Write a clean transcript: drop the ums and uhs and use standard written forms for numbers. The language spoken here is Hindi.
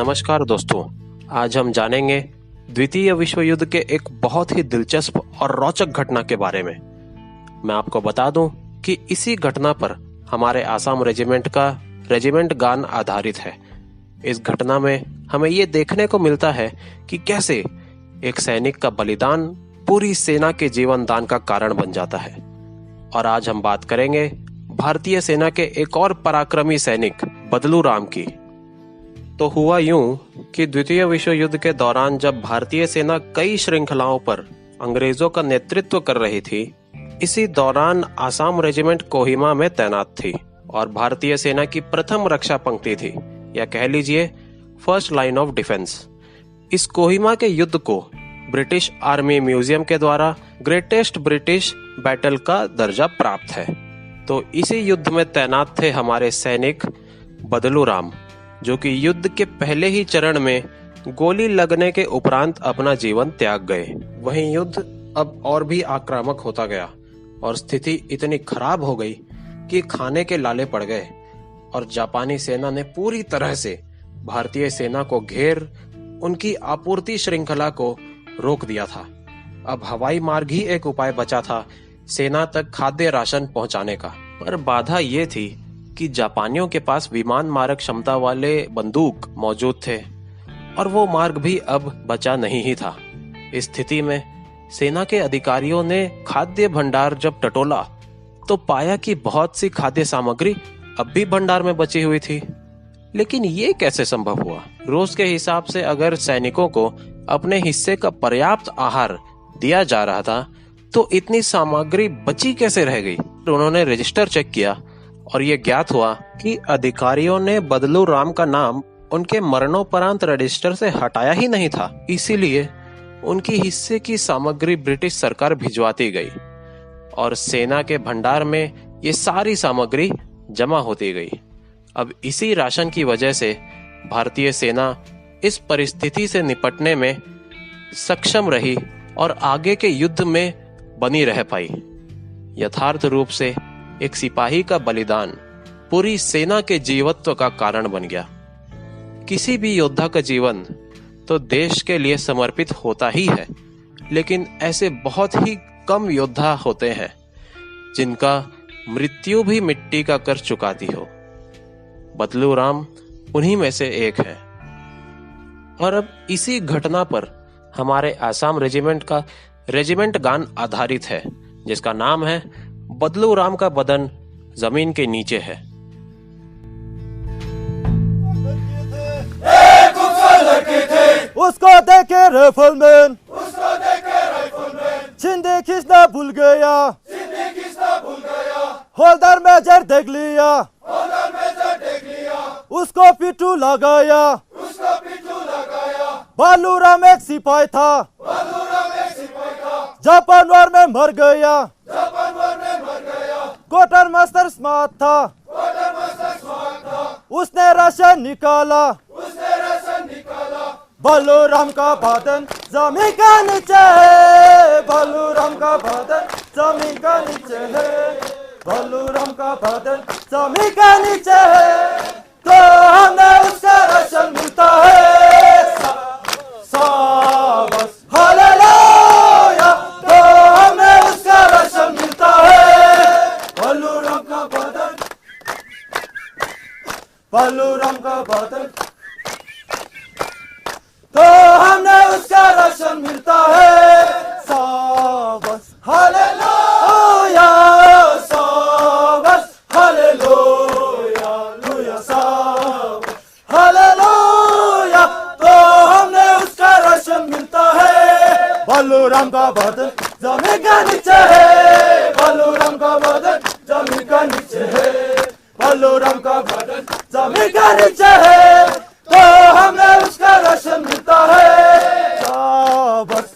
नमस्कार दोस्तों, आज हम जानेंगे द्वितीय विश्व युद्ध के एक बहुत ही दिलचस्प और रोचक घटना के बारे में। मैं आपको बता दूं कि इसी घटना पर हमारे आसाम रेजिमेंट का रेजिमेंट गान आधारित है। इस घटना में हमें ये देखने को मिलता है कि कैसे एक सैनिक का बलिदान पूरी सेना के जीवन दान का कारण बन जाता है। और आज हम बात करेंगे भारतीय सेना के एक और पराक्रमी सैनिक बदलू राम की। तो हुआ यूं कि द्वितीय विश्व युद्ध के दौरान जब भारतीय सेना कई श्रृंखलाओं पर अंग्रेजों का नेतृत्व कर रही थी, इसी दौरान आसाम रेजिमेंट कोहिमा में तैनात थी और भारतीय सेना की प्रथम रक्षा पंक्ति थी, या कह लीजिए फर्स्ट लाइन ऑफ डिफेंस। इस कोहिमा के युद्ध को ब्रिटिश आर्मी म्यूजियम के द्वारा ग्रेटेस्ट ब्रिटिश बैटल का दर्जा प्राप्त है। तो इसी युद्ध में तैनात थे हमारे सैनिक बदलू राम, जो कि युद्ध के पहले ही चरण में गोली लगने के उपरांत अपना जीवन त्याग गए। वहीं युद्ध अब और भी आक्रामक होता गया और स्थिति इतनी खराब हो गई कि खाने के लाले पड़ गए और जापानी सेना ने पूरी तरह से भारतीय सेना को घेर उनकी आपूर्ति श्रृंखला को रोक दिया था। अब हवाई मार्ग ही एक उपाय बचा था सेना तक खाद्य राशन पहुंचाने का। पर बाधा ये थी कि जापानियों के पास विमान मारक क्षमता वाले बंदूक मौजूद थे और वो मार्ग भी अब बचा नहीं ही था। इस स्थिति में सेना के अधिकारियों ने खाद्य भंडार जब टटोला तो पाया कि बहुत सी खाद्य सामग्री अब भी भंडार में बची हुई थी। लेकिन ये कैसे संभव हुआ? रोज के हिसाब से अगर सैनिकों को अपने हिस्से का पर्याप्त आहार दिया जा रहा था, तो इतनी सामग्री बची कैसे रह गई? उन्होंने रजिस्टर चेक किया और ये ज्ञात हुआ कि अधिकारियों ने बदलू राम का नाम उनके मरणोपरांत रजिस्टर से हटाया ही नहीं था। इसीलिए उनकी हिस्से की सामग्री ब्रिटिश सरकार भिजवाती गई और सेना के भंडार में ये सारी सामग्री जमा होती गई। अब इसी राशन की वजह से भारतीय सेना इस परिस्थिति से निपटने में सक्षम रही और आगे के युद्ध में बनी रह पाई। यथार्थ रूप से एक सिपाही का बलिदान पूरी सेना के जीवत्व का कारण बन गया। किसी भी योद्धा का जीवन तो देश के लिए समर्पित होता ही है, लेकिन ऐसे बहुत ही कम योद्धा होते हैं जिनका मृत्यु भी मिट्टी का कर चुकाती हो। बदलू राम उन्हीं में से एक है। और अब इसी घटना पर हमारे आसाम रेजिमेंट का रेजिमेंट गान आधारित है, जिसका नाम है बदलू राम का बदन जमीन के नीचे है। उसको देखे राइफलमैन, जिंदगी खींचना भूल गया, होल्डर मेजर देख लिया, उसको पिट्ठू लगाया। बदलू राम एक सिपाही था, जापान वार में मर गया। क्वार्टर मास्टर स्मार्ट था, उसने राशन निकाला। बदलू राम का बदन जमीन का नीचे है, बदलू राम का बदन जमीन का नीचे है, बदलू राम का बदन जमीन का नीचे है। तो हमें उसका राशन मिलता है, शाबाश हालेलुया। तो हमें उसका राशन मिलता है, बदलू राम का बदन, बदलू राम का बदन। तो हमें उसका राशन मिलता है, शाबाश हालेलुया, शाबाश हालेलुया, लुया शाबाश हालेलुया। तो हमें उसका राशन मिलता है, बदलू राम का बदन जमीन का नीचे है, बदलू राम का बदन जमीन का नीचे है, बदलू राम का बदन जमीन का नीचे है। तो हमें उसका राशन मिलता है, शाबाश